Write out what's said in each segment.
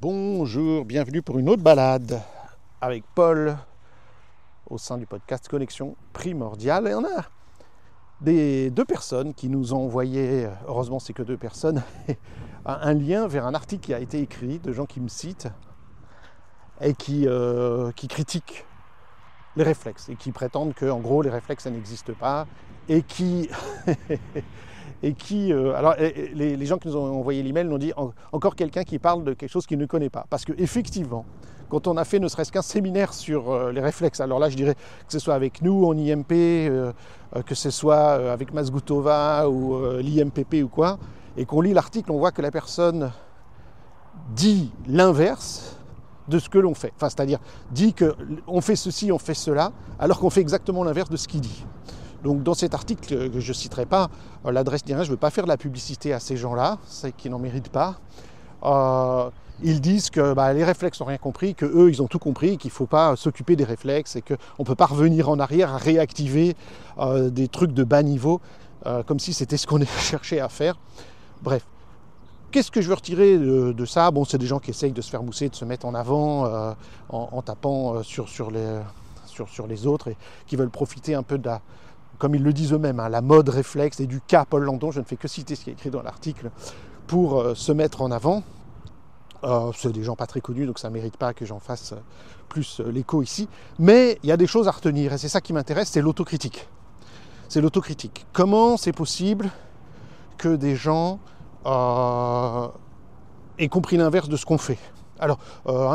Bonjour, bienvenue pour une autre balade avec Paul au sein du podcast Connexion Primordiale. Et on a deux personnes qui nous ont envoyé, heureusement c'est que deux personnes, un lien vers un article qui a été écrit de gens qui me citent et qui critiquent les réflexes et qui prétendent que en gros les réflexes ça n'existe pas et qui alors les gens qui nous ont envoyé l'email nous ont dit encore quelqu'un qui parle de quelque chose qu'il ne connaît pas. Parce qu'effectivement, quand on a fait ne serait-ce qu'un séminaire sur les réflexes, alors là je dirais que ce soit avec nous en IMP, que ce soit avec Mazgutova ou l'IMPP ou quoi, et qu'on lit l'article, on voit que la personne dit l'inverse de ce que l'on fait. Enfin, c'est-à-dire dit qu'on fait ceci, on fait cela, alors qu'on fait exactement l'inverse de ce qu'il dit. Donc dans cet article que je ne citerai pas l'adresse ni rien, je ne veux pas faire de la publicité à ces gens-là, c'est qu'ils n'en méritent pas. Ils disent que les réflexes n'ont rien compris, qu'eux ils ont tout compris, qu'il ne faut pas s'occuper des réflexes et qu'on ne peut pas revenir en arrière à réactiver des trucs de bas niveau, comme si c'était ce qu'on cherchait à faire. Bref. Qu'est-ce que je veux retirer de ça? Bon, c'est des gens qui essayent de se faire mousser, de se mettre en avant en tapant sur les autres et qui veulent profiter un peu de la, comme ils le disent eux-mêmes, la mode réflexe et du cas Paul Landon, je ne fais que citer ce qui est écrit dans l'article, pour se mettre en avant. C'est des gens pas très connus, donc ça ne mérite pas que j'en fasse plus l'écho ici. Mais il y a des choses à retenir, et c'est ça qui m'intéresse, c'est l'autocritique. C'est l'autocritique. Comment c'est possible que des gens aient compris l'inverse de ce qu'on fait? Alors,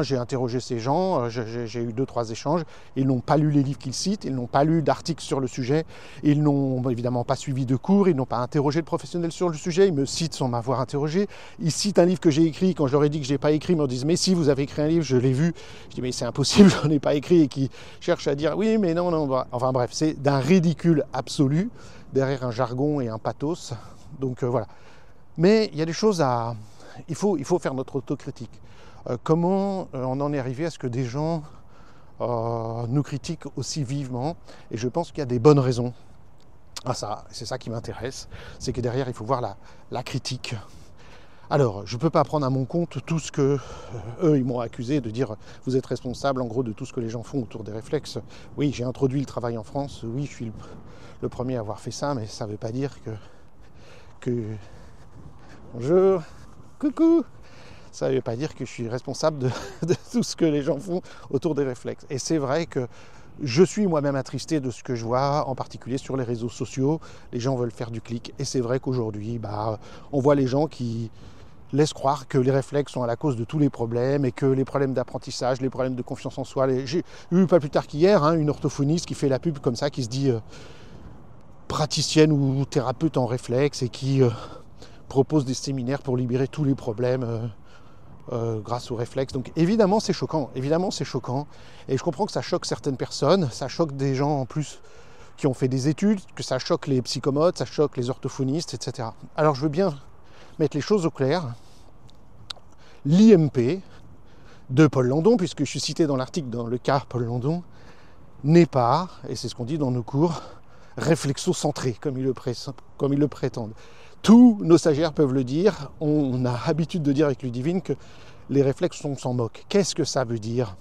j'ai interrogé ces gens, j'ai eu 2-3 échanges, ils n'ont pas lu les livres qu'ils citent, ils n'ont pas lu d'articles sur le sujet, ils n'ont évidemment pas suivi de cours, ils n'ont pas interrogé de professionnels sur le sujet, ils me citent sans m'avoir interrogé, ils citent un livre que j'ai écrit, quand je leur ai dit que je n'ai pas écrit, ils me disent « mais si, vous avez écrit un livre, je l'ai vu ». Je dis « mais c'est impossible, je n'en ai pas écrit » et qui cherchent à dire « oui, mais non, non ». Enfin bref, c'est d'un ridicule absolu, derrière un jargon et un pathos, donc voilà. Mais il y a des choses à... Il faut faire notre autocritique. Comment on en est arrivé à ce que des gens nous critiquent aussi vivement? Et je pense qu'il y a des bonnes raisons à ça. C'est ça qui m'intéresse. C'est que derrière, il faut voir la critique. Alors, je ne peux pas prendre à mon compte tout ce que eux, ils m'ont accusé de dire « vous êtes responsable en gros de tout ce que les gens font autour des réflexes ». Oui, j'ai introduit le travail en France. Oui, je suis le premier à avoir fait ça, mais ça ne veut pas dire que... Bonjour, coucou. Ça ne veut pas dire que je suis responsable de tout ce que les gens font autour des réflexes. Et c'est vrai que je suis moi-même attristé de ce que je vois, en particulier sur les réseaux sociaux. Les gens veulent faire du clic. Et c'est vrai qu'aujourd'hui, on voit les gens qui laissent croire que les réflexes sont à la cause de tous les problèmes et que les problèmes d'apprentissage, les problèmes de confiance en soi... J'ai eu pas plus tard qu'hier une orthophoniste qui fait la pub comme ça, qui se dit praticienne ou thérapeute en réflexe et qui... propose des séminaires pour libérer tous les problèmes grâce aux réflexes. Donc évidemment c'est choquant, et je comprends que ça choque certaines personnes, ça choque des gens en plus qui ont fait des études, que ça choque les psychomotes, ça choque les orthophonistes, etc. Alors je veux bien mettre les choses au clair. L'IMP de Paul Landon, puisque je suis cité dans l'article dans le cas Paul Landon, n'est pas, et c'est ce qu'on dit dans nos cours, réflexo-centré, comme ils le prétendent. Tous nos stagiaires peuvent le dire, on a l'habitude de dire avec Ludivine que les réflexes, on s'en moque. Qu'est-ce que ça veut dire?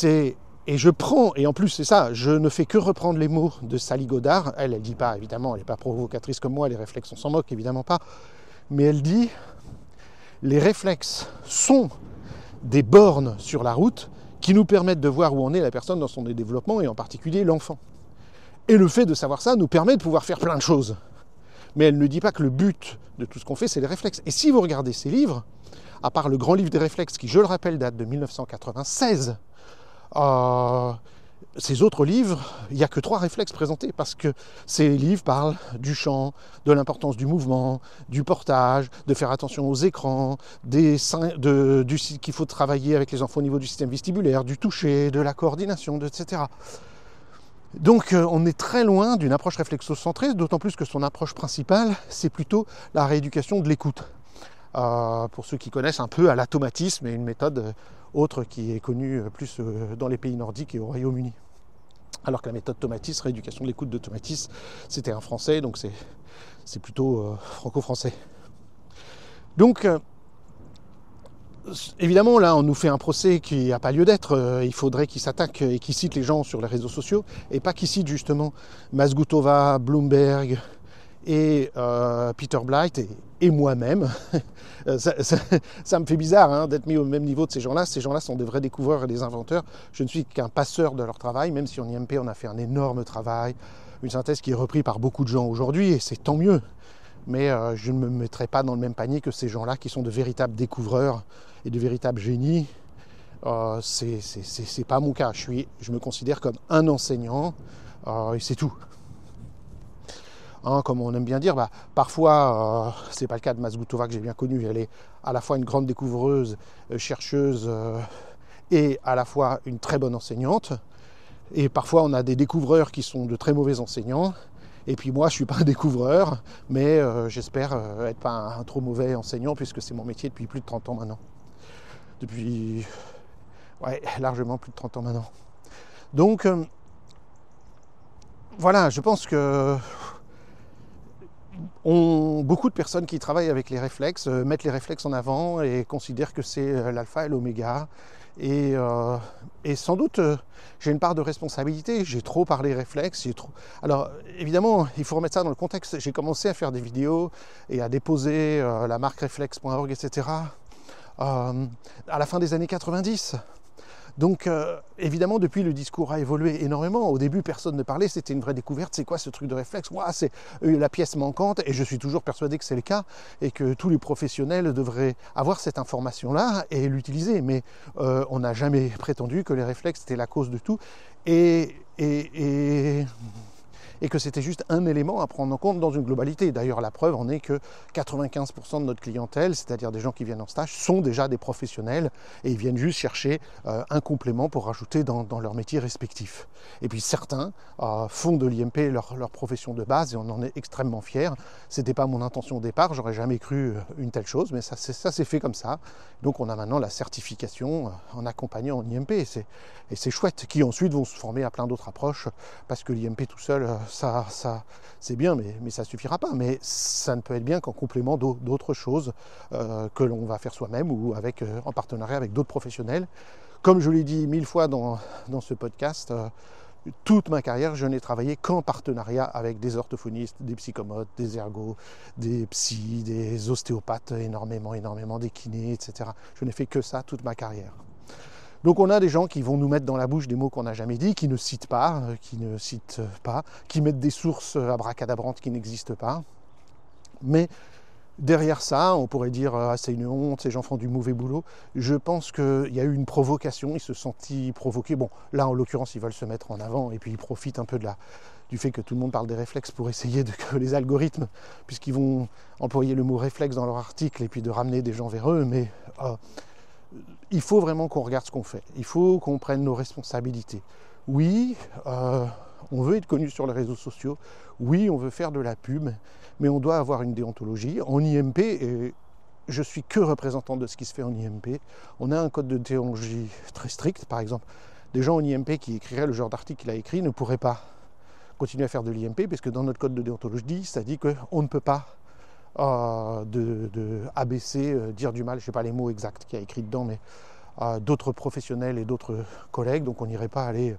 Et en plus c'est ça, je ne fais que reprendre les mots de Sally Godard, elle ne dit pas, évidemment, elle n'est pas provocatrice comme moi, les réflexes, on s'en moque, évidemment pas, mais elle dit, les réflexes sont des bornes sur la route qui nous permettent de voir où en est la personne dans son développement, et en particulier l'enfant. Et le fait de savoir ça nous permet de pouvoir faire plein de choses. Mais elle ne dit pas que le but de tout ce qu'on fait, c'est les réflexes. Et si vous regardez ces livres, à part le grand livre des réflexes, qui, je le rappelle, date de 1996, ces autres livres, il n'y a que 3 réflexes présentés, parce que ces livres parlent du chant, de l'importance du mouvement, du portage, de faire attention aux écrans, qu'il faut travailler avec les enfants au niveau du système vestibulaire, du toucher, de la coordination, etc. Donc on est très loin d'une approche réflexo-centrée, d'autant plus que son approche principale, c'est plutôt la rééducation de l'écoute. Pour ceux qui connaissent un peu à l'automatisme, et une méthode autre qui est connue plus dans les pays nordiques et au Royaume-Uni. Alors que la méthode Tomatis, rééducation de l'écoute de Tomatis, c'était un français, donc c'est plutôt franco-français. Donc évidemment, là, on nous fait un procès qui n'a pas lieu d'être. Il faudrait qu'il s'attaque et qu'il cite les gens sur les réseaux sociaux, et pas qu'il cite justement Mazgutova, Bloomberg et Peter Blight et moi-même. Ça me fait bizarre hein, d'être mis au même niveau de ces gens-là. Ces gens-là sont des vrais découvreurs et des inventeurs. Je ne suis qu'un passeur de leur travail, même si en IMP, on a fait un énorme travail, une synthèse qui est reprise par beaucoup de gens aujourd'hui, et c'est tant mieux. Mais je ne me mettrai pas dans le même panier que ces gens-là qui sont de véritables découvreurs et de véritables génies. C'est pas mon cas. Je me considère comme un enseignant et c'est tout. Hein, comme on aime bien dire, parfois, c'est pas le cas de Mazgutova que j'ai bien connue. Elle est à la fois une grande découvreuse, chercheuse et à la fois une très bonne enseignante. Et parfois, on a des découvreurs qui sont de très mauvais enseignants. Et puis moi, je ne suis pas un découvreur, mais j'espère être pas un trop mauvais enseignant, puisque c'est mon métier depuis plus de 30 ans maintenant. Depuis, largement plus de 30 ans maintenant. Donc, voilà, je pense que beaucoup de personnes qui travaillent avec les réflexes mettent les réflexes en avant et considèrent que c'est l'alpha et l'oméga. Et sans doute, j'ai une part de responsabilité. J'ai trop parlé réflexes. Alors, évidemment, il faut remettre ça dans le contexte. J'ai commencé à faire des vidéos et à déposer la marque réflexe.org, etc. À la fin des années 90. Donc, évidemment, depuis, le discours a évolué énormément. Au début, personne ne parlait, c'était une vraie découverte. C'est quoi ce truc de réflexe ? C'est la pièce manquante, et je suis toujours persuadé que c'est le cas, et que tous les professionnels devraient avoir cette information-là et l'utiliser. Mais on n'a jamais prétendu que les réflexes étaient la cause de tout, et que c'était juste un élément à prendre en compte dans une globalité. D'ailleurs, la preuve en est que 95% de notre clientèle, c'est-à-dire des gens qui viennent en stage, sont déjà des professionnels et ils viennent juste chercher un complément pour rajouter dans leur métier respectif. Et puis certains font de l'IMP leur profession de base et on en est extrêmement fiers. C'était pas mon intention au départ, j'aurais jamais cru une telle chose, mais ça s'est fait comme ça. Donc on a maintenant la certification en accompagnant en IMP et c'est chouette, qui ensuite vont se former à plein d'autres approches parce que l'IMP tout seul, ça c'est bien, mais ça ne suffira pas. Mais ça ne peut être bien qu'en complément d'autres choses que l'on va faire soi-même ou en partenariat avec d'autres professionnels. Comme je l'ai dit 1000 fois dans ce podcast, toute ma carrière, je n'ai travaillé qu'en partenariat avec des orthophonistes, des psychomotes, des ergos, des psys, des ostéopathes, énormément, des kinés, etc. Je n'ai fait que ça toute ma carrière. Donc on a des gens qui vont nous mettre dans la bouche des mots qu'on n'a jamais dit, qui ne citent pas, qui mettent des sources abracadabrantes qui n'existent pas. Mais derrière ça, on pourrait dire c'est une honte, ces gens font du mauvais boulot. Je pense qu'il y a eu une provocation, ils se sont sentis provoqués. Bon, là en l'occurrence, ils veulent se mettre en avant et puis ils profitent un peu du fait que tout le monde parle des réflexes pour essayer que les algorithmes, puisqu'ils vont employer le mot réflexe dans leur article et puis de ramener des gens vers eux, mais il faut vraiment qu'on regarde ce qu'on fait. Il faut qu'on prenne nos responsabilités. Oui, on veut être connu sur les réseaux sociaux. Oui, on veut faire de la pub, mais on doit avoir une déontologie. En IMP, et je suis que représentant de ce qui se fait en IMP, on a un code de déontologie très strict. Par exemple, des gens en IMP qui écriraient le genre d'article qu'il a écrit ne pourraient pas continuer à faire de l'IMP, parce que dans notre code de déontologie, ça dit qu'on ne peut pas de ABC, dire du mal, je ne sais pas les mots exacts qu'il y a écrit dedans, mais d'autres professionnels et d'autres collègues. Donc on n'irait pas aller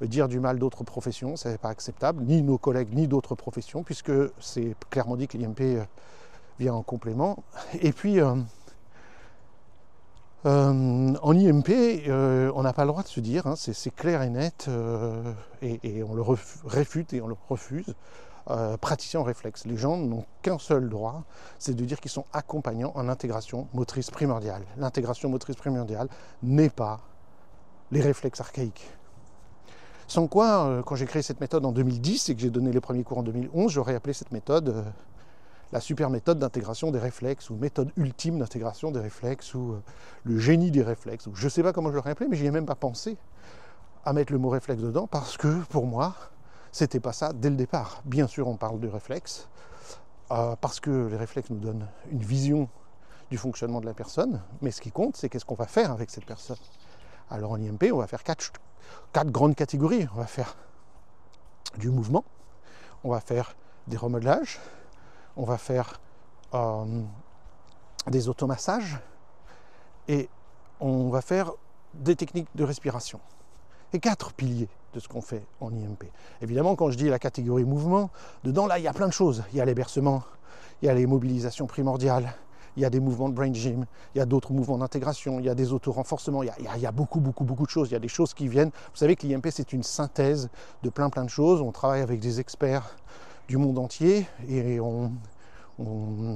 dire du mal d'autres professions, ce n'est pas acceptable, ni nos collègues, ni d'autres professions, puisque c'est clairement dit que l'IMP vient en complément. Et puis, en IMP, on n'a pas le droit de se dire, hein, c'est clair et net, et on le réfute et on le refuse, praticiens en réflexe. Les gens n'ont qu'un seul droit, c'est de dire qu'ils sont accompagnants en intégration motrice primordiale. L'intégration motrice primordiale n'est pas les réflexes archaïques. Sans quoi, quand j'ai créé cette méthode en 2010 et que j'ai donné les premiers cours en 2011, j'aurais appelé cette méthode la super méthode d'intégration des réflexes, ou méthode ultime d'intégration des réflexes, ou le génie des réflexes, ou je ne sais pas comment je l'aurais appelé, mais je n'y ai même pas pensé à mettre le mot réflexe dedans, parce que pour moi, c'était pas ça dès le départ. Bien sûr, on parle de réflexes, parce que les réflexes nous donnent une vision du fonctionnement de la personne, mais ce qui compte, c'est qu'est-ce qu'on va faire avec cette personne. Alors en IMP, on va faire quatre grandes catégories. On va faire du mouvement, on va faire des remodelages, on va faire des automassages, et on va faire des techniques de respiration. Et 4 piliers de ce qu'on fait en IMP. Évidemment, quand je dis la catégorie mouvement, dedans, là, il y a plein de choses. Il y a les bercements, il y a les mobilisations primordiales, il y a des mouvements de brain gym, il y a d'autres mouvements d'intégration, il y a des auto-renforcements, il y a beaucoup de choses. Il y a des choses qui viennent. Vous savez que l'IMP, c'est une synthèse de plein de choses. On travaille avec des experts du monde entier et on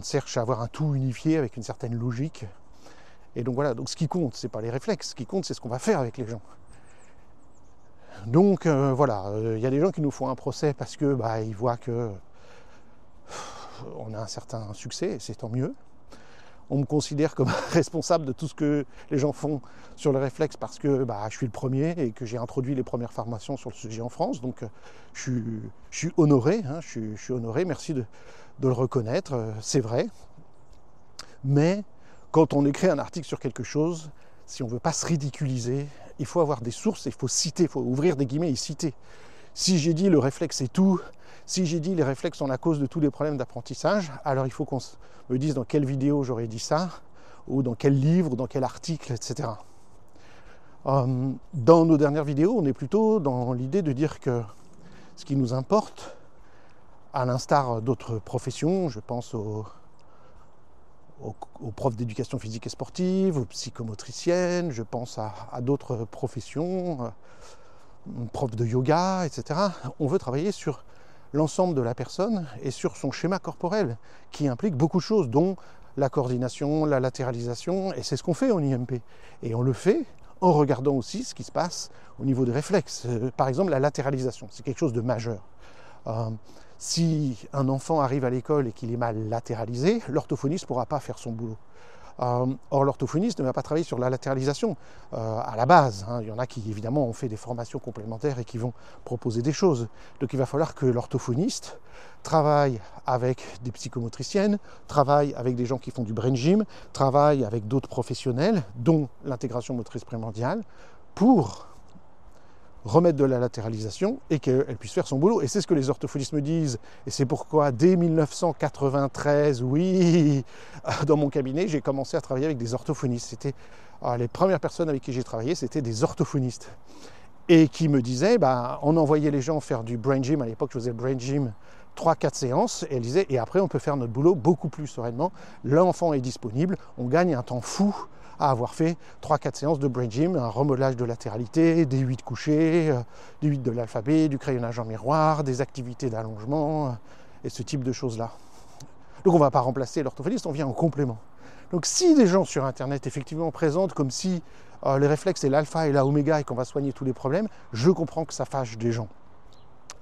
cherche à avoir un tout unifié avec une certaine logique. Et donc voilà, donc ce qui compte, c'est pas les réflexes, ce qui compte, c'est ce qu'on va faire avec les gens. Donc voilà, y a des gens qui nous font un procès parce que ils voient que on a un certain succès, et c'est tant mieux. On me considère comme responsable de tout ce que les gens font sur le réflexe parce que je suis le premier et que j'ai introduit les premières formations sur le sujet en France. Donc je suis honoré, je suis honoré, merci de le reconnaître, c'est vrai. Mais quand on écrit un article sur quelque chose, si on ne veut pas se ridiculiser, il faut avoir des sources, il faut citer, il faut ouvrir des guillemets et citer. Si j'ai dit le réflexe est tout, si j'ai dit les réflexes sont la cause de tous les problèmes d'apprentissage, alors il faut qu'on me dise dans quelle vidéo j'aurais dit ça, ou dans quel livre, ou dans quel article, etc. Dans nos dernières vidéos, on est plutôt dans l'idée de dire que ce qui nous importe, à l'instar d'autres professions, je pense aux profs d'éducation physique et sportive, aux psychomotriciennes, je pense à d'autres professions, profs de yoga, etc. On veut travailler sur l'ensemble de la personne et sur son schéma corporel, qui implique beaucoup de choses, dont la coordination, la latéralisation, et c'est ce qu'on fait en IMP. Et on le fait en regardant aussi ce qui se passe au niveau des réflexes. Par exemple, la latéralisation, c'est quelque chose de majeur. Si un enfant arrive à l'école et qu'il est mal latéralisé, l'orthophoniste ne pourra pas faire son boulot. Or, l'orthophoniste ne va pas travailler sur la latéralisation à la base. Il y en a qui, évidemment, ont fait des formations complémentaires et qui vont proposer des choses. Donc, il va falloir que l'orthophoniste travaille avec des psychomotriciennes, travaille avec des gens qui font du brain gym, travaille avec d'autres professionnels, dont l'intégration motrice primordiale, pour remettre de la latéralisation et qu'elle puisse faire son boulot. Et c'est ce que les orthophonistes me disent. Et c'est pourquoi, dès 1993, oui, dans mon cabinet, j'ai commencé à travailler avec des orthophonistes. C'était les premières personnes avec qui j'ai travaillé, c'était des orthophonistes. Et qui me disaient, on envoyait les gens faire du brain gym. À l'époque, je faisais le brain gym 3-4 séances. Et elle disait, et après, on peut faire notre boulot beaucoup plus sereinement. L'enfant est disponible. On gagne un temps fou à avoir fait 3-4 séances de brain gym, un remodelage de latéralité, des 8 couchés, des 8 de l'alphabet, du crayonnage en miroir, des activités d'allongement, et ce type de choses-là. Donc on ne va pas remplacer l'orthophoniste, on vient en complément. Donc si des gens sur Internet effectivement présentent comme si les réflexes c'est l'alpha et l'oméga et qu'on va soigner tous les problèmes, je comprends que ça fâche des gens.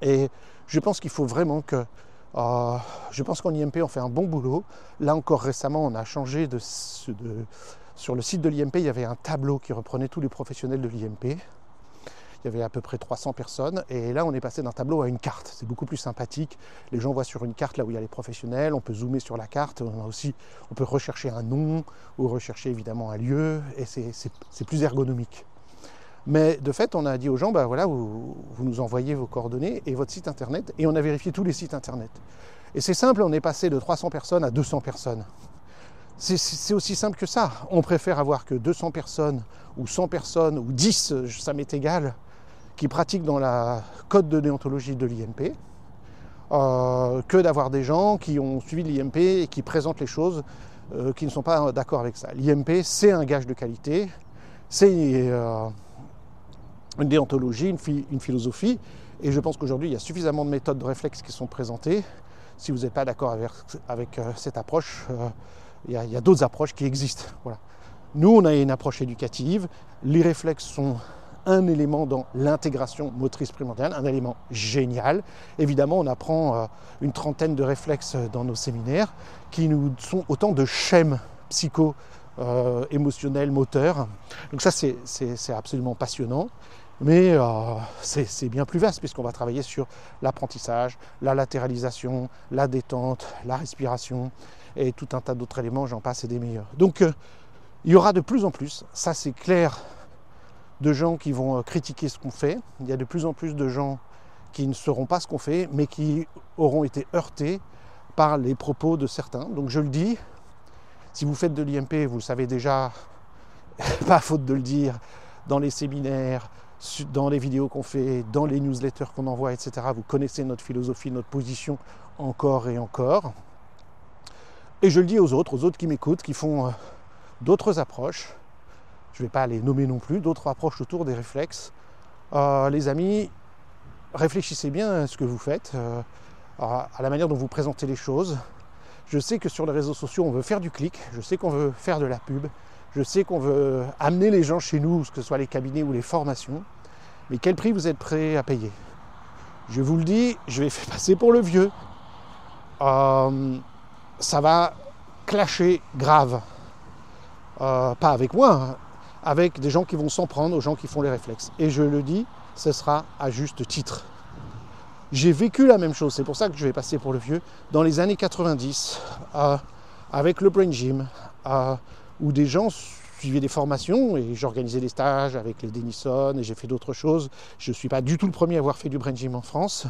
Et je pense qu'il faut vraiment que... je pense qu'en IMP on fait un bon boulot. Là encore récemment on a changé sur le site de l'IMP, il y avait un tableau qui reprenait tous les professionnels de l'IMP. Il y avait à peu près 300 personnes. Et là, on est passé d'un tableau à une carte. C'est beaucoup plus sympathique. Les gens voient sur une carte là où il y a les professionnels. On peut zoomer sur la carte. On peut rechercher un nom ou rechercher évidemment un lieu. Et c'est plus ergonomique. Mais de fait, on a dit aux gens, voilà, vous nous envoyez vos coordonnées et votre site internet. Et on a vérifié tous les sites internet. Et c'est simple, on est passé de 300 personnes à 200 personnes. C'est aussi simple que ça. On préfère avoir que 200 personnes, ou 100 personnes, ou 10, ça m'est égal, qui pratiquent dans la code de déontologie de l'IMP, que d'avoir des gens qui ont suivi l'IMP et qui présentent les choses qui ne sont pas d'accord avec ça. L'IMP, c'est un gage de qualité, c'est une déontologie, une philosophie, et je pense qu'aujourd'hui, il y a suffisamment de méthodes de réflexe qui sont présentées. Si vous n'êtes pas d'accord avec cette approche, il y a d'autres approches qui existent. Voilà. Nous, on a une approche éducative. Les réflexes sont un élément dans l'intégration motrice primordiale, un élément génial. Évidemment, on apprend une trentaine de réflexes dans nos séminaires qui nous sont autant de schèmes émotionnels, moteurs. Donc ça, c'est absolument passionnant. Mais c'est bien plus vaste puisqu'on va travailler sur l'apprentissage, la latéralisation, la détente, la respiration et tout un tas d'autres éléments, j'en passe et des meilleurs. Donc il y aura de plus en plus, ça c'est clair, de gens qui vont critiquer ce qu'on fait. Il y a de plus en plus de gens qui ne sauront pas ce qu'on fait, mais qui auront été heurtés par les propos de certains. Donc je le dis, si vous faites de l'IMP, vous le savez déjà, pas faute de le dire, dans les séminaires, dans les vidéos qu'on fait, dans les newsletters qu'on envoie, etc. Vous connaissez notre philosophie, notre position encore et encore. Et je le dis aux autres qui m'écoutent, qui font d'autres approches. Je ne vais pas les nommer non plus, d'autres approches autour des réflexes. Les amis, réfléchissez bien à ce que vous faites, à la manière dont vous présentez les choses. Je sais que sur les réseaux sociaux, on veut faire du clic, je sais qu'on veut faire de la pub, je sais qu'on veut amener les gens chez nous, que ce soit les cabinets ou les formations, mais quel prix vous êtes prêts à payer? Je vous le dis, je vais passer pour le vieux. Ça va clasher grave. Pas avec moi, hein, avec des gens qui vont s'en prendre aux gens qui font les réflexes. Et je le dis, ce sera à juste titre. J'ai vécu la même chose, c'est pour ça que je vais passer pour le vieux, dans les années 90, avec le Brain Gym, où des gens suivaient des formations, et j'organisais des stages avec les Denison, et j'ai fait d'autres choses. Je ne suis pas du tout le premier à avoir fait du Brain Gym en France,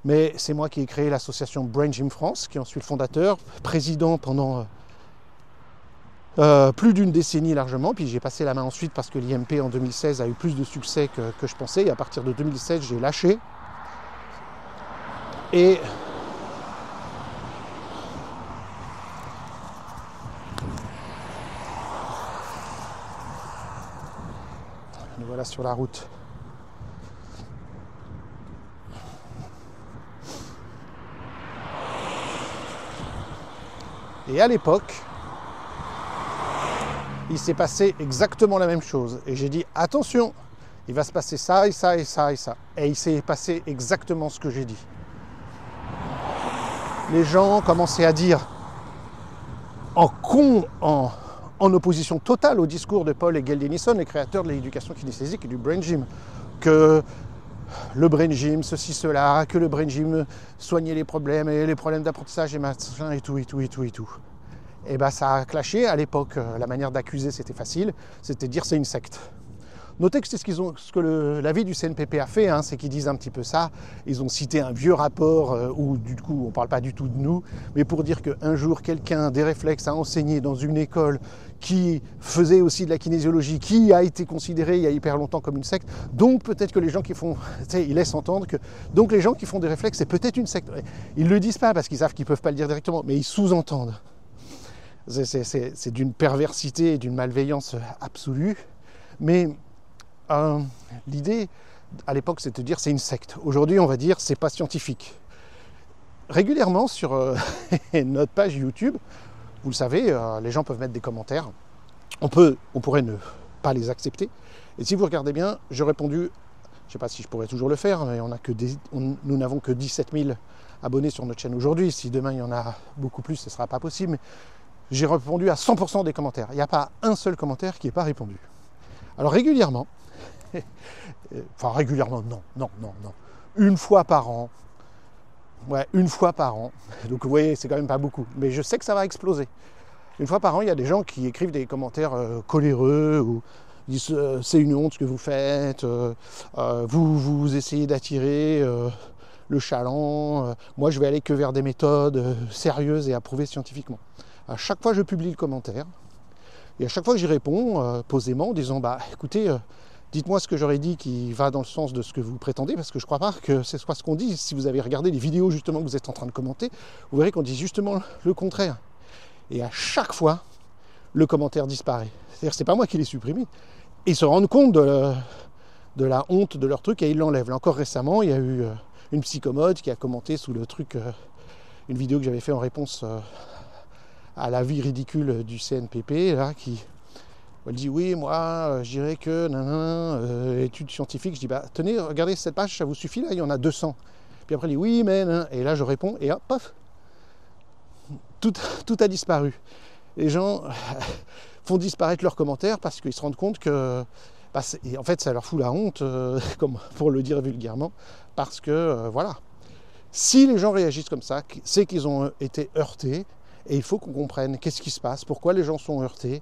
mais c'est moi qui ai créé l'association Brain Gym France, qui en suis le fondateur, président pendant plus d'une décennie largement, puis j'ai passé la main ensuite parce que l'IMP en 2016 a eu plus de succès que je pensais, et à partir de 2016 j'ai lâché. Et nous voilà sur la route. Et à l'époque, il s'est passé exactement la même chose. Et j'ai dit, attention, il va se passer ça et ça et ça et ça. Et il s'est passé exactement ce que j'ai dit. Les gens commençaient à dire, en opposition totale au discours de Paul et Gail Denison, les créateurs de l'éducation kinesthésique et du Brain Gym, que le Brain Gym, ceci, cela, que le Brain Gym soignait les problèmes et les problèmes d'apprentissage et machin et tout. Et bien ça a clashé. À l'époque, la manière d'accuser, c'était facile, c'était de dire c'est une secte. Notez que c'est ce que l'avis du CNPP a fait, hein, c'est qu'ils disent un petit peu ça. Ils ont cité un vieux rapport où du coup on ne parle pas du tout de nous, mais pour dire qu'un jour quelqu'un des réflexes a enseigné dans une école qui faisait aussi de la kinésiologie, qui a été considérée il y a hyper longtemps comme une secte. Donc peut-être que les gens qui font, ils laissent entendre que donc les gens qui font des réflexes c'est peut-être une secte. Ils ne le disent pas parce qu'ils savent qu'ils ne peuvent pas le dire directement, mais ils sous-entendent. C'est d'une perversité et d'une malveillance absolue, mais l'idée à l'époque c'est de dire c'est une secte. Aujourd'hui on va dire c'est pas scientifique. Régulièrement sur notre page YouTube, vous le savez, les gens peuvent mettre des commentaires. On pourrait ne pas les accepter. Et si vous regardez bien, j'ai répondu, je ne sais pas si je pourrais toujours le faire, mais nous n'avons que 17 000 abonnés sur notre chaîne aujourd'hui. Si demain il y en a beaucoup plus, ce ne sera pas possible. Mais j'ai répondu à 100% des commentaires. Il n'y a pas un seul commentaire qui n'est pas répondu. Alors régulièrement, enfin régulièrement, non. Une fois par an. Donc vous voyez, c'est quand même pas beaucoup. Mais je sais que ça va exploser. Une fois par an, il y a des gens qui écrivent des commentaires coléreux ou disent c'est une honte ce que vous faites, vous essayez d'attirer le chaland, moi je vais aller que vers des méthodes sérieuses et approuvées scientifiquement. À chaque fois je publie le commentaire et à chaque fois que j'y réponds posément en disant écoutez, dites-moi ce que j'aurais dit qui va dans le sens de ce que vous prétendez, parce que je ne crois pas que ce soit ce qu'on dit. Si vous avez regardé les vidéos justement que vous êtes en train de commenter, vous verrez qu'on dit justement le contraire. Et à chaque fois, le commentaire disparaît. C'est-à-dire que ce n'est pas moi qui l'ai supprimé. Et ils se rendent compte de la honte de leur truc et ils l'enlèvent. Là, encore récemment, il y a eu une psychomode qui a commenté sous le truc, une vidéo que j'avais fait en réponse à l'avis ridicule du CNPP, là, qui... Elle dit oui, moi je dirais que études scientifiques. Je dis tenez, regardez cette page, ça vous suffit là, il y en a 200. Puis après elle dit oui, mais et là je réponds et hop, paf, tout a disparu. Les gens font disparaître leurs commentaires parce qu'ils se rendent compte que en fait ça leur fout la honte, comme pour le dire vulgairement, parce que voilà. Si les gens réagissent comme ça, c'est qu'ils ont été heurtés. Et il faut qu'on comprenne qu'est-ce qui se passe, pourquoi les gens sont heurtés,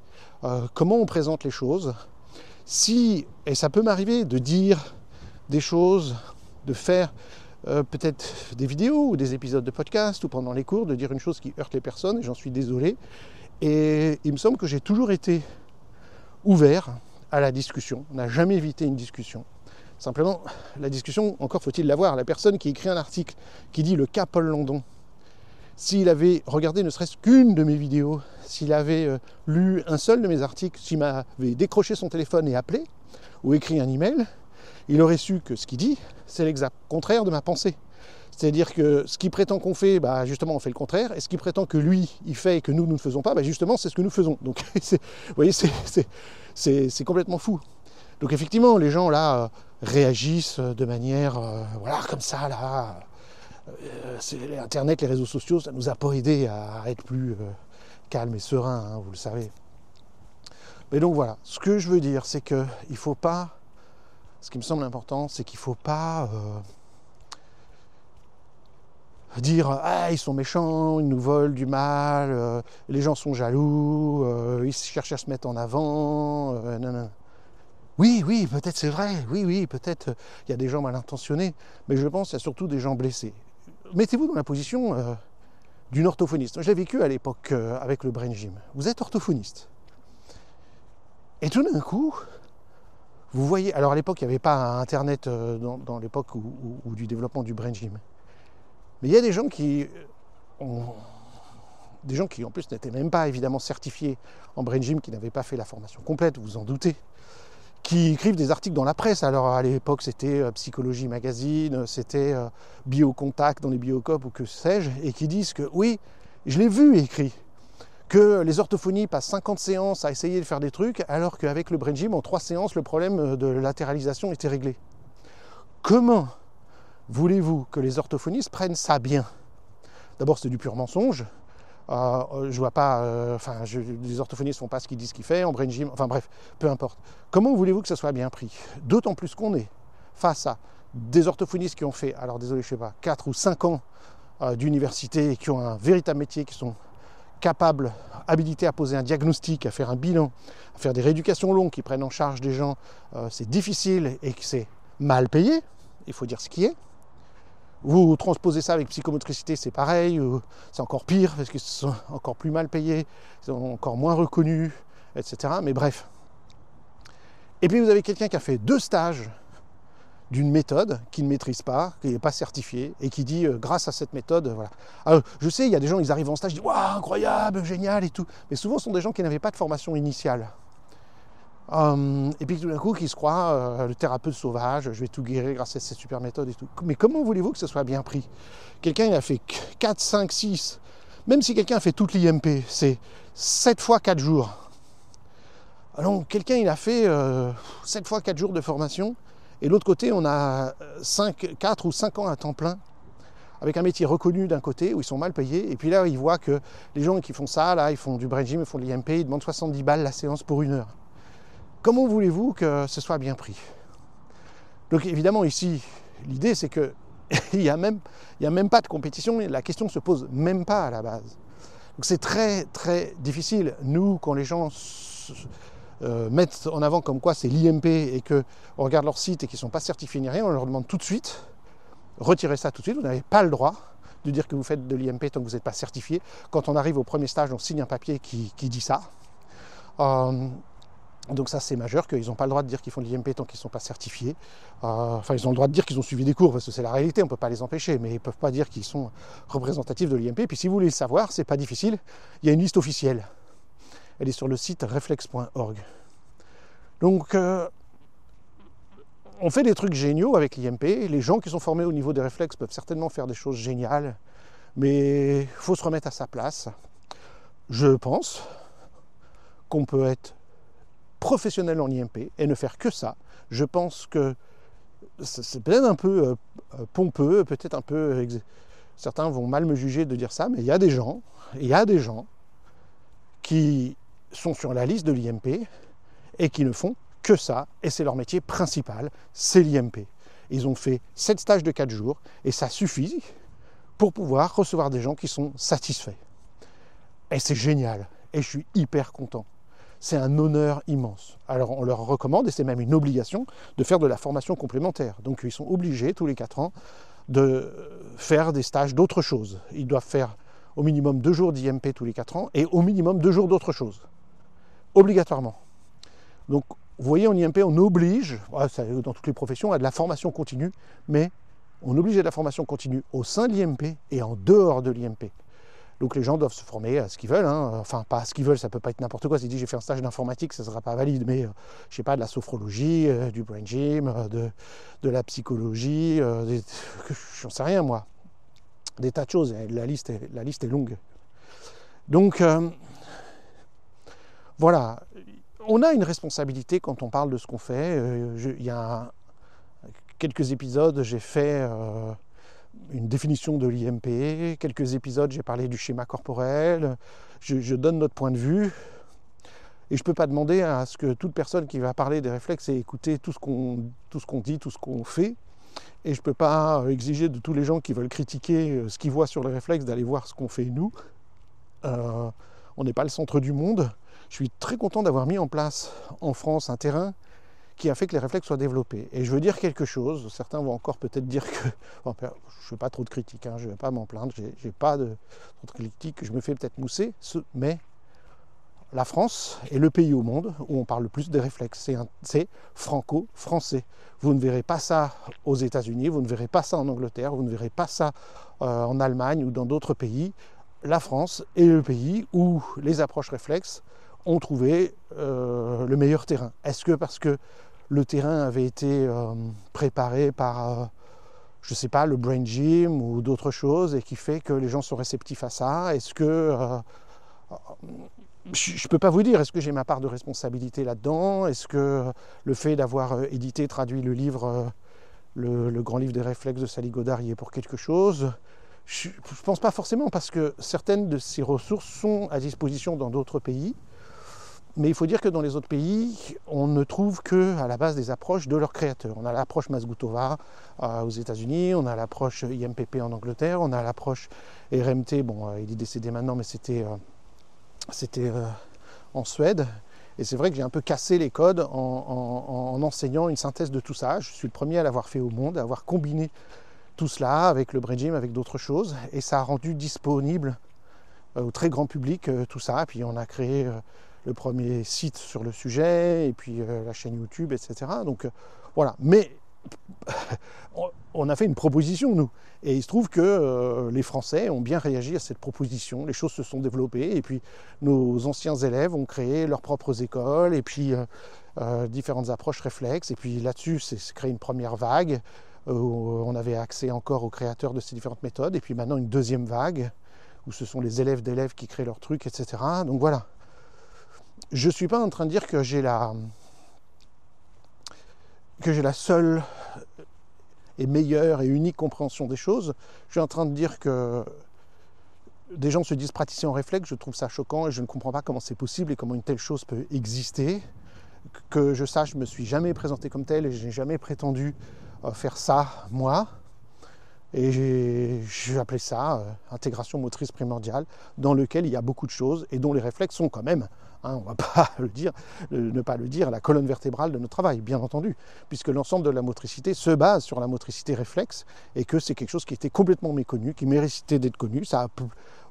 comment on présente les choses. Et ça peut m'arriver de dire des choses, de faire peut-être des vidéos ou des épisodes de podcast ou pendant les cours, de dire une chose qui heurte les personnes, et j'en suis désolé. Et il me semble que j'ai toujours été ouvert à la discussion. On n'a jamais évité une discussion. Simplement, la discussion, encore faut-il l'avoir. La personne qui écrit un article qui dit le cas Paul Landon, s'il avait regardé ne serait-ce qu'une de mes vidéos, s'il avait lu un seul de mes articles, s'il m'avait décroché son téléphone et appelé, ou écrit un email, il aurait su que ce qu'il dit, c'est l'exact contraire de ma pensée. C'est-à-dire que ce qu'il prétend qu'on fait, justement, on fait le contraire, et ce qu'il prétend que lui, il fait et que nous ne faisons pas, justement, c'est ce que nous faisons. Donc, vous voyez, c'est complètement fou. Donc, effectivement, les gens, là, réagissent de manière, voilà, comme ça, là. Internet, les réseaux sociaux, ça nous a pas aidé à être plus calme et serein, hein, vous le savez. Mais donc, voilà. Ce que je veux dire, c'est qu'il ne faut pas... Ce qui me semble important, c'est qu'il ne faut pas... dire « Ah, ils sont méchants, ils nous volent du mal, les gens sont jaloux, ils cherchent à se mettre en avant, non. » Oui, peut-être c'est vrai, oui, peut-être il y a des gens mal intentionnés, mais je pense qu'il y a surtout des gens blessés. Mettez-vous dans la position d'une orthophoniste. Je l'ai vécu à l'époque avec le Brain Gym. Vous êtes orthophoniste. Et tout d'un coup, vous voyez... Alors à l'époque, il n'y avait pas Internet dans l'époque où du développement du Brain Gym. Mais il y a des gens qui en plus n'étaient même pas évidemment certifiés en Brain Gym, qui n'avaient pas fait la formation complète, vous en doutez, qui écrivent des articles dans la presse. Alors à l'époque c'était Psychologie Magazine, c'était Biocontact dans les Biocop ou que sais-je, et qui disent que oui, je l'ai vu écrit, que les orthophonies passent 50 séances à essayer de faire des trucs, alors qu'avec le Brain Gym, en 3 séances, le problème de latéralisation était réglé. Comment voulez-vous que les orthophonistes prennent ça bien? D'abord, c'est du pur mensonge. Je vois pas... les orthophonistes font pas ce qu'ils disent qu'ils font en Brain Gym. Enfin bref, peu importe. Comment voulez-vous que ça soit bien pris? D'autant plus qu'on est face à des orthophonistes qui ont fait, alors désolé, je sais pas, 4 ou 5 ans d'université et qui ont un véritable métier, qui sont capables, habilités à poser un diagnostic, à faire un bilan, à faire des rééducations longues, qui prennent en charge des gens. C'est difficile et que c'est mal payé. Il faut dire ce qui est. Vous transposez ça avec psychomotricité, c'est pareil, c'est encore pire, parce qu'ils sont encore plus mal payés, ils sont encore moins reconnus, etc. Mais bref. Et puis vous avez quelqu'un qui a fait 2 stages d'une méthode qu'il ne maîtrise pas, qui n'est pas certifiée, et qui dit, grâce à cette méthode, voilà. Alors, je sais, il y a des gens, ils arrivent en stage, ils disent « Waouh, incroyable, génial » et tout. Mais souvent, ce sont des gens qui n'avaient pas de formation initiale. Et puis tout d'un coup, qui se croient le thérapeute sauvage, je vais tout guérir grâce à cette super méthode et tout. Mais comment voulez-vous que ce soit bien pris? Quelqu'un, il a fait 4, 5, 6, même si quelqu'un a fait toute l'IMP, c'est 7 fois 4 jours. Alors, quelqu'un, il a fait 7 fois 4 jours de formation, et de l'autre côté, on a 4 ou 5 ans à temps plein, avec un métier reconnu d'un côté, où ils sont mal payés, et puis là, ils voient que les gens qui font ça, là, ils font du Brain Gym, ils font de l'IMP, ils demandent 70 balles la séance pour 1 heure. Comment voulez-vous que ce soit bien pris? Donc évidemment ici, l'idée c'est que il n'y a même pas de compétition, la question ne se pose même pas à la base. Donc c'est très très difficile. Nous, quand les gens mettent en avant comme quoi c'est l'IMP et qu'on regarde leur site et qu'ils ne sont pas certifiés ni rien, on leur demande tout de suite, retirez ça tout de suite, vous n'avez pas le droit de dire que vous faites de l'IMP tant que vous n'êtes pas certifié. Quand on arrive au premier stage, on signe un papier qui dit ça. Donc ça c'est majeur, qu'ils n'ont pas le droit de dire qu'ils font de l'IMP tant qu'ils ne sont pas certifiés. Ils ont le droit de dire qu'ils ont suivi des cours, parce que c'est la réalité, on ne peut pas les empêcher, mais ils ne peuvent pas dire qu'ils sont représentatifs de l'IMP. Puis si vous voulez le savoir, c'est pas difficile, il y a une liste officielle. Elle est sur le site reflex.org. Donc on fait des trucs géniaux avec l'IMP, les gens qui sont formés au niveau des réflexes peuvent certainement faire des choses géniales, mais il faut se remettre à sa place. Je pense qu'on peut être professionnel en IMP et ne faire que ça. Je pense que c'est peut-être un peu pompeux, peut-être un peu... Certains vont mal me juger de dire ça, mais il y a des gens qui sont sur la liste de l'IMP et qui ne font que ça, et c'est leur métier principal, c'est l'IMP. Ils ont fait 7 stages de 4 jours, et ça suffit pour pouvoir recevoir des gens qui sont satisfaits. Et c'est génial, et je suis hyper content. C'est un honneur immense. Alors on leur recommande, et c'est même une obligation, de faire de la formation complémentaire. Donc ils sont obligés, tous les 4 ans, de faire des stages d'autre chose. Ils doivent faire au minimum 2 jours d'IMP tous les 4 ans, et au minimum 2 jours d'autre chose. Obligatoirement. Donc, vous voyez, en IMP, on oblige, dans toutes les professions, à de la formation continue, mais on oblige à de la formation continue au sein de l'IMP et en dehors de l'IMP. Donc les gens doivent se former à ce qu'ils veulent, hein. Enfin pas à ce qu'ils veulent, ça peut pas être n'importe quoi. Si dit j'ai fait un stage d'informatique, ça ne sera pas valide, mais je sais pas, de la sophrologie, du brain gym, de la psychologie, j'en sais rien moi. Des tas de choses, la liste est longue. Donc voilà, on a une responsabilité quand on parle de ce qu'on fait. Il y a quelques épisodes, j'ai fait une définition de l'IMP, quelques épisodes, j'ai parlé du schéma corporel, je donne notre point de vue, et je ne peux pas demander à ce que toute personne qui va parler des réflexes ait écouté tout ce qu'on dit, tout ce qu'on fait, et je ne peux pas exiger de tous les gens qui veulent critiquer ce qu'ils voient sur les réflexes d'aller voir ce qu'on fait nous. On n'est pas le centre du monde. Je suis très content d'avoir mis en place en France un terrain qui a fait que les réflexes soient développés. Et je veux dire quelque chose, certains vont encore peut-être dire que... Bon, je ne fais pas trop de critiques, hein, je ne vais pas m'en plaindre, j'ai pas de critiques, je me fais peut-être mousser, mais la France est le pays au monde où on parle le plus des réflexes. C'est franco-français. Vous ne verrez pas ça aux États-Unis, vous ne verrez pas ça en Angleterre, vous ne verrez pas ça en Allemagne ou dans d'autres pays. La France est le pays où les approches réflexes ont trouvé le meilleur terrain. Est-ce que parce que le terrain avait été préparé par, je ne sais pas, le brain gym ou d'autres choses et qui fait que les gens sont réceptifs à ça? Est-ce que... je ne peux pas vous dire, est-ce que j'ai ma part de responsabilité là-dedans? Est-ce que le fait d'avoir édité, traduit le livre, le grand livre des réflexes de Sally Godard y est pour quelque chose? Je ne pense pas forcément, parce que certaines de ces ressources sont à disposition dans d'autres pays. Mais il faut dire que dans les autres pays, on ne trouve qu'à la base des approches de leurs créateurs. On a l'approche Mazgutova aux États-Unis, on a l'approche IMPP en Angleterre, on a l'approche RMT, bon, il est décédé maintenant, mais c'était en Suède. Et c'est vrai que j'ai un peu cassé les codes en enseignant une synthèse de tout ça. Je suis le premier à l'avoir fait au monde, à avoir combiné tout cela avec le brain gym, avec d'autres choses. Et ça a rendu disponible au très grand public tout ça. Et puis on a créé... le premier site sur le sujet, et puis la chaîne YouTube, etc. Donc voilà. Mais on a fait une proposition, nous. Et il se trouve que les Français ont bien réagi à cette proposition. Les choses se sont développées, et puis nos anciens élèves ont créé leurs propres écoles, et puis différentes approches réflexes. Et puis là-dessus, c'est créé une première vague, où on avait accès encore aux créateurs de ces différentes méthodes. Et puis maintenant, une deuxième vague, où ce sont les élèves d'élèves qui créent leurs trucs, etc. Donc voilà. Je ne suis pas en train de dire que j'ai la seule et meilleure et unique compréhension des choses. Je suis en train de dire que des gens se disent praticiens en réflexe, je trouve ça choquant et je ne comprends pas comment c'est possible et comment une telle chose peut exister. Que je sache, je ne me suis jamais présenté comme tel et je n'ai jamais prétendu faire ça, moi. Et j'ai appelé ça intégration motrice primordiale, dans lequel il y a beaucoup de choses et dont les réflexes sont quand même, on ne va pas ne pas le dire, la colonne vertébrale de notre travail, bien entendu, puisque l'ensemble de la motricité se base sur la motricité réflexe et que c'est quelque chose qui était complètement méconnu, qui méritait d'être connu.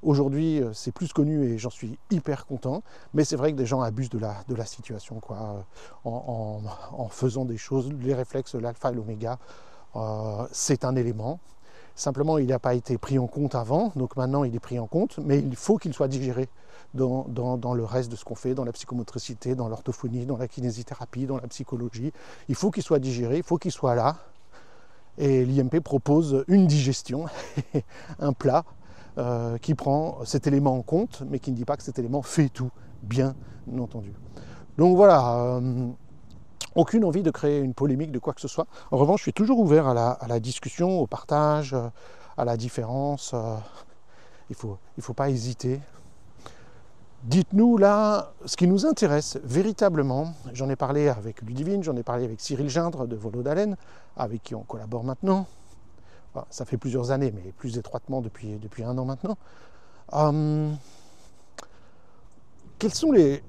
Aujourd'hui, c'est plus connu et j'en suis hyper content, mais c'est vrai que des gens abusent de la situation, quoi, en faisant des choses, les réflexes, l'alpha et l'oméga, c'est un élément. Simplement, il n'a pas été pris en compte avant, donc maintenant il est pris en compte, mais il faut qu'il soit digéré dans le reste de ce qu'on fait, dans la psychomotricité, dans l'orthophonie, dans la kinésithérapie, dans la psychologie. Il faut qu'il soit digéré, il faut qu'il soit là. Et l'IMP propose une digestion, un plat qui prend cet élément en compte, mais qui ne dit pas que cet élément fait tout, bien entendu. Donc voilà. Aucune envie de créer une polémique de quoi que ce soit. En revanche, je suis toujours ouvert à la discussion, au partage, à la différence. Il faut pas hésiter. Dites-nous là ce qui nous intéresse véritablement. J'en ai parlé avec Ludivine, j'en ai parlé avec Cyril Gindre de Volodalen, avec qui on collabore maintenant. Enfin, ça fait plusieurs années, mais plus étroitement depuis 1 an maintenant. Quels sont les...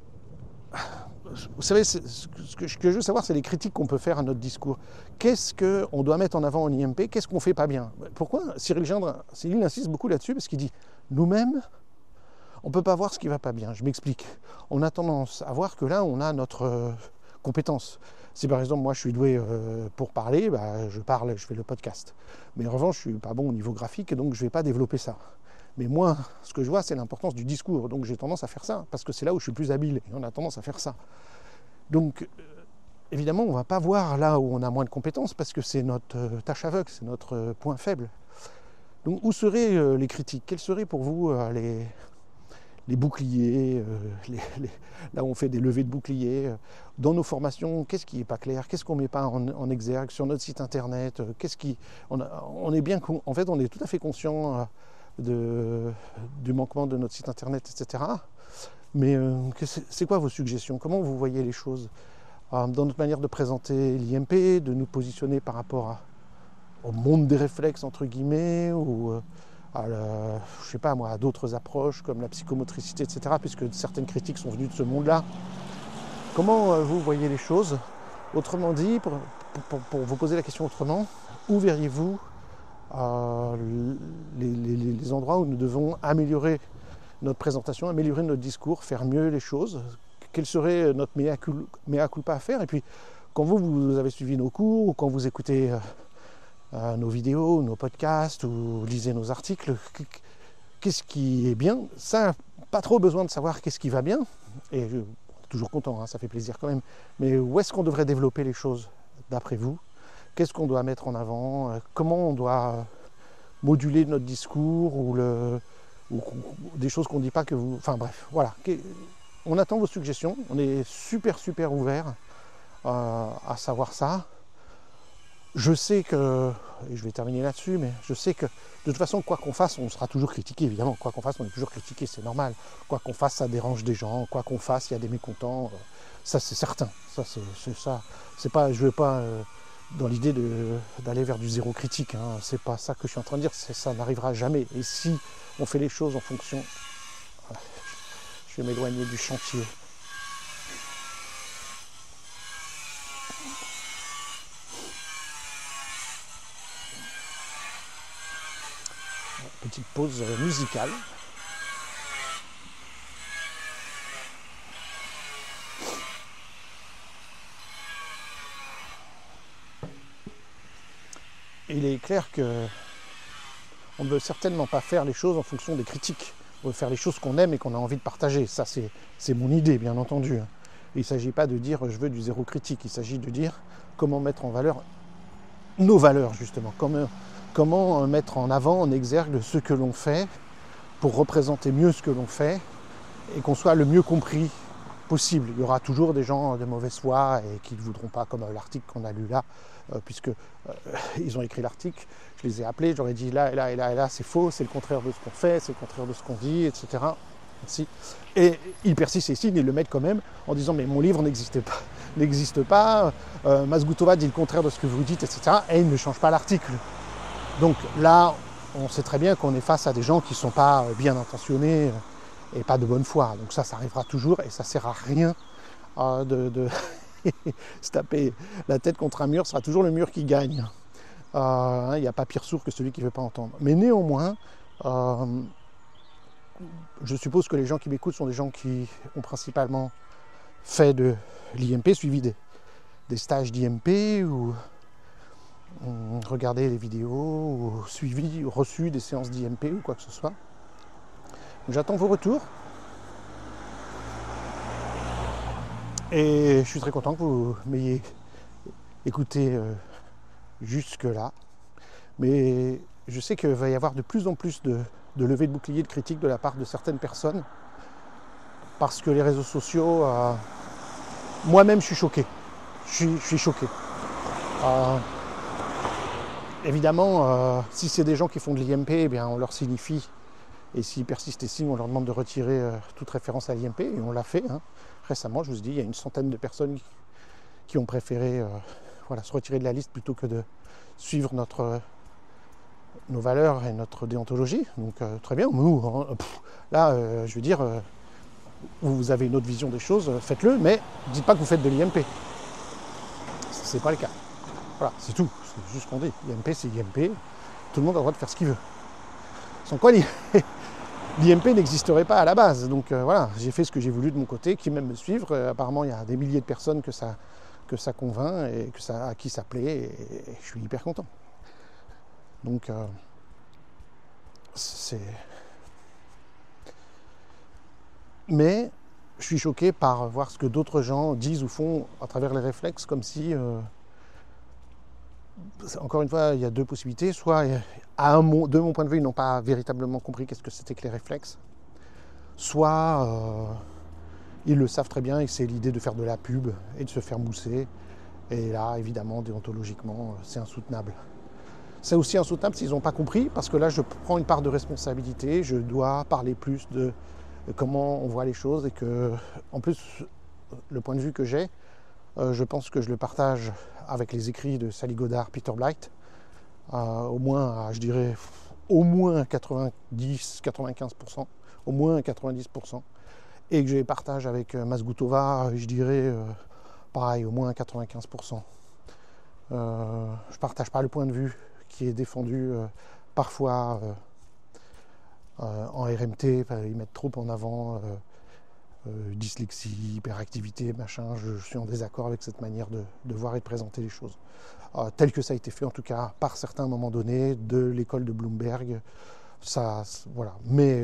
Vous savez, ce que je veux savoir, c'est les critiques qu'on peut faire à notre discours. Qu'est-ce qu'on doit mettre en avant en IMP? Qu'est-ce qu'on ne fait pas bien? Pourquoi Cyril Gindre insiste beaucoup là-dessus? Parce qu'il dit, nous-mêmes, on ne peut pas voir ce qui ne va pas bien. Je m'explique. On a tendance à voir que là, on a notre compétence. Si par exemple moi je suis doué pour parler, je parle, je fais le podcast. Mais en revanche, je ne suis pas bon au niveau graphique, donc je ne vais pas développer ça. Mais moi, ce que je vois, c'est l'importance du discours. Donc j'ai tendance à faire ça, parce que c'est là où je suis le plus habile. Et on a tendance à faire ça. Donc évidemment, on ne va pas voir là où on a moins de compétences, parce que c'est notre tâche aveugle, c'est notre point faible. Donc où seraient les critiques? Quels seraient pour vous les boucliers, là où on fait des levées de boucliers, dans nos formations, qu'est-ce qui n'est pas clair, qu'est-ce qu'on ne met pas en exergue sur notre site internet, on est bien, en fait on est tout à fait conscient du manquement de notre site internet, etc. Mais c'est quoi vos suggestions? Comment vous voyez les choses dans notre manière de présenter l'IMP, de nous positionner par rapport au monde des réflexes, entre guillemets, ou je sais pas moi, à d'autres approches comme la psychomotricité, etc., puisque certaines critiques sont venues de ce monde-là. Comment vous voyez les choses? Autrement dit, pour vous poser la question autrement, où verriez-vous les endroits où nous devons améliorer notre présentation, améliorer notre discours, faire mieux les choses? Quel serait notre mea culpa à faire? Et puis, quand vous avez suivi nos cours, ou quand vous écoutez nos vidéos, nos podcasts, ou lisez nos articles, qu'est-ce qui est bien? Ça, pas trop besoin de savoir qu'est-ce qui va bien, et toujours content, hein, ça fait plaisir quand même, mais où est-ce qu'on devrait développer les choses d'après vous? Qu'est-ce qu'on doit mettre en avant? Comment on doit moduler notre discours, ou des choses qu'on ne dit pas que vous... Enfin bref, voilà. On attend vos suggestions, on est super ouvert à savoir ça. Je sais que, et je vais terminer là-dessus, mais je sais que de toute façon, quoi qu'on fasse, on sera toujours critiqué, évidemment. Quoi qu'on fasse, on est toujours critiqué, c'est normal. Quoi qu'on fasse, ça dérange des gens. Quoi qu'on fasse, il y a des mécontents. Ça, c'est certain. Ça, c'est ça. C'est pas, je ne veux pas, dans l'idée d'aller vers du zéro critique. Hein. C'est pas ça que je suis en train de dire. Ça n'arrivera jamais. Et si on fait les choses en fonction... Je vais m'éloigner du chantier. Petite pause musicale. Il est clair que on ne veut certainement pas faire les choses en fonction des critiques. On veut faire les choses qu'on aime et qu'on a envie de partager. Ça, c'est mon idée, bien entendu. Il ne s'agit pas de dire je veux du zéro critique. Il s'agit de dire comment mettre en valeur nos valeurs, justement. Comment mettre en avant, en exergue ce que l'on fait pour représenter mieux ce que l'on fait et qu'on soit le mieux compris possible. Il y aura toujours des gens de mauvaise foi et qui ne voudront pas, comme l'article qu'on a lu là, puisque ils ont écrit l'article, je les ai appelés, j'aurais dit là et là et là et là, c'est faux, c'est le contraire de ce qu'on fait, c'est le contraire de ce qu'on dit, etc. Merci. Et ils persistent et ils le mettent quand même en disant mais mon livre n'existe pas, Mazgutova dit le contraire de ce que vous dites, etc. Et ils ne changent pas l'article. Donc là, on sait très bien qu'on est face à des gens qui ne sont pas bien intentionnés et pas de bonne foi. Donc ça arrivera toujours et ça ne sert à rien de se taper la tête contre un mur, ce sera toujours le mur qui gagne. Il n'y a pas pire sourd que celui qui ne veut pas entendre. Mais néanmoins, je suppose que les gens qui m'écoutent sont des gens qui ont principalement fait de l'IMP, suivi des stages d'IMP ou regardé les vidéos ou reçu des séances d'IMP ou quoi que ce soit. J'attends vos retours. Et je suis très content que vous m'ayez écouté jusque-là. Mais je sais qu'il va y avoir de plus en plus de levées de boucliers, de critiques de la part de certaines personnes. Parce que les réseaux sociaux... moi-même, je suis choqué. Je suis choqué. Évidemment, si c'est des gens qui font de l'IMP, eh bien, on leur signifie. Et s'ils persistent et signent, on leur demande de retirer toute référence à l'IMP. Et on l'a fait. Hein. Récemment, je vous dis, il y a une centaine de personnes qui ont préféré se retirer de la liste plutôt que de suivre nos valeurs et notre déontologie. Donc très bien. Nous, je veux dire, vous avez une autre vision des choses, faites-le, mais dites pas que vous faites de l'IMP. C'est pas le cas. Voilà, c'est tout. C'est juste ce qu'on dit. IMP, c'est IMP. Tout le monde a le droit de faire ce qu'il veut. Sans quoi, l'IMP n'existerait pas à la base. Donc voilà, j'ai fait ce que j'ai voulu de mon côté, qui même me suivre. Apparemment, il y a des milliers de personnes que ça convainc et à qui ça plaît, et je suis hyper content. Donc c'est... Mais je suis choqué par voir ce que d'autres gens disent ou font à travers les réflexes, comme si... encore une fois, il y a deux possibilités. Soit, de mon point de vue, ils n'ont pas véritablement compris qu'est-ce que c'était que les réflexes. Soit, ils le savent très bien et c'est l'idée de faire de la pub et de se faire mousser. Et là, évidemment, déontologiquement, c'est insoutenable. C'est aussi insoutenable s'ils n'ont pas compris, parce que là, je prends une part de responsabilité. Je dois parler plus de comment on voit les choses et que, en plus, le point de vue que j'ai, je pense que je le partage avec les écrits de Sally Godard, Peter Blight, au moins, je dirais, au moins 90-95%, au moins 90%, et que je les partage avec Mazgutova, je dirais, pareil, au moins 95%. Je ne partage pas le point de vue qui est défendu parfois en RMT, ils mettent trop en avant dyslexie, hyperactivité, machin. Je suis en désaccord avec cette manière de voir et de présenter les choses. Tel que ça a été fait, en tout cas, par certains moments donnés, de l'école de Bloomberg. Ça, voilà. Mais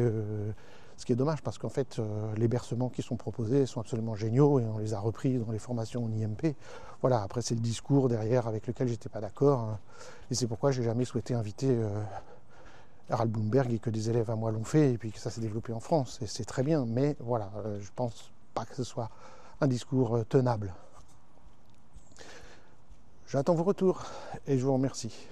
ce qui est dommage, parce qu'en fait, les bercements qui sont proposés sont absolument géniaux et on les a repris dans les formations en IMP. Voilà, après, c'est le discours derrière avec lequel j'étais pas d'accord. Hein. Et c'est pourquoi j'ai jamais souhaité inviter Harald Bloomberg et que des élèves à moi l'ont fait et puis que ça s'est développé en France. Et c'est très bien, mais voilà, je pense pas que ce soit un discours tenable. J'attends vos retours et je vous remercie.